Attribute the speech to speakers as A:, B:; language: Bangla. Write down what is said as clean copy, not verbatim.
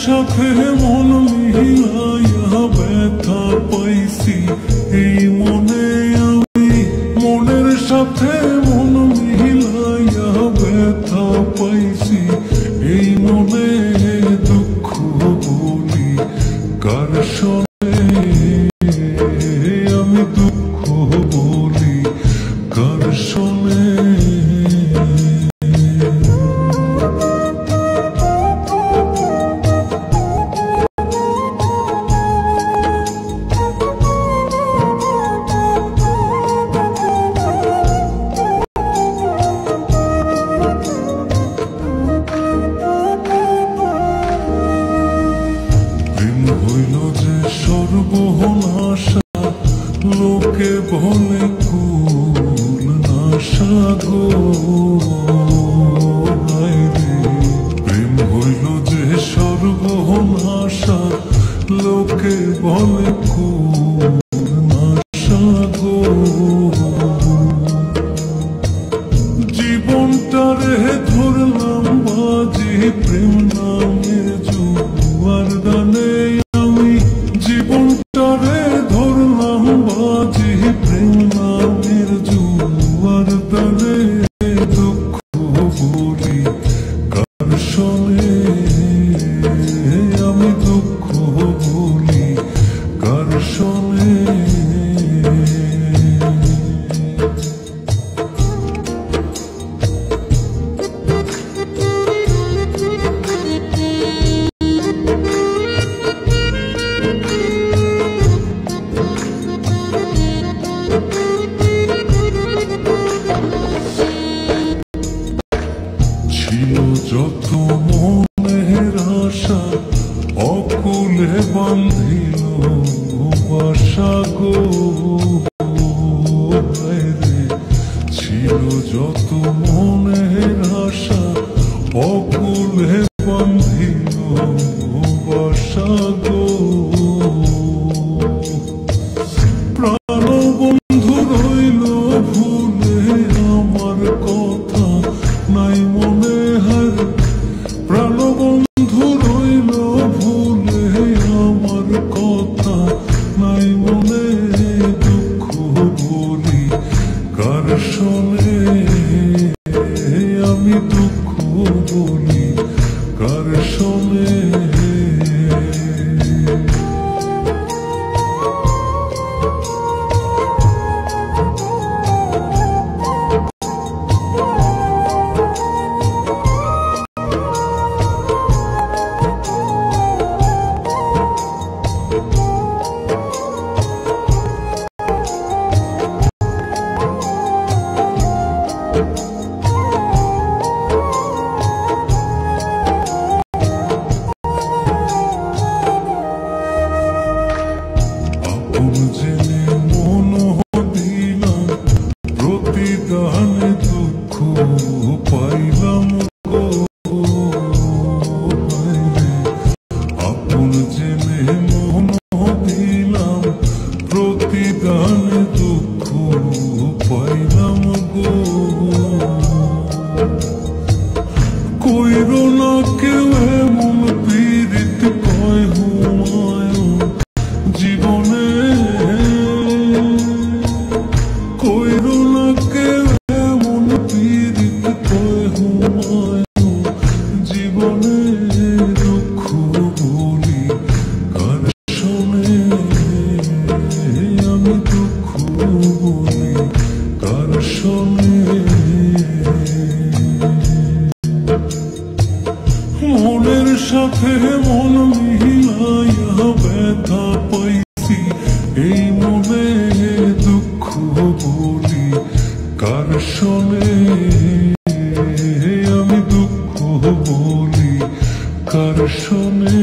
A: সাথে মন মিলাইয়া ব্যথা পাইছি এই মনে আমি, মনের সাথে মন মিলাইয়া ব্যথা পাইছি এই মনে, দুঃখ বলি কার শোনে, আমি দুঃখ বলি কার শোনে। হইল যে সর্বনাশা, লোকে বলে কুল নাশা গো, প্রেম হইল যে সর্বনাশা, লোকে বলে কুল নাশা গো। জীবনটারে ধরলাম বাজি প্রেম নামের জুয়ার দানে, আমি জীবনটারে ধরলাম বাজি প্রেম নামের জুয়ার দানে, দুঃখ বলি কার শোনে, আমি দুঃখ বলি কার শোনে। ছিল যত মনের আশা, অকুলে বান্ধিল বাসা গো, ছিল যত মনের আশা, অকুলে বান্ধিল বাসা গো। প্রাণবন্ধু রইল ভুলে আমার কথা নাই মনে হয়, প্রাণবন্ধু রইল ভুলে আমার কথা নাই মনে, দুঃখ বলি কার শোনে, আমি দুঃখ বলি কার শোনে। জেনে মন দিলাম প্রতিদানে দুঃখ পাইলাম গো, আপন জেনে মন দিলাম প্রতিদানে দুঃখ পাইলাম গো। কইরো না কেউ এমন পীড়িত কয় হুমায়ুন জীবনে, কইরো না কেউ এমন পীড়িত কয় হুমায়ুন জীবনে, দুঃখ বলি কার শোনে, আমি দুঃখ বলি কার শোনে। মনের সাথে মন মিলাইয়া ব্যথা পাইছি এই মনে, দুঃখ বলি কার শোনে, আমি দুঃখ বলি কার শোনে।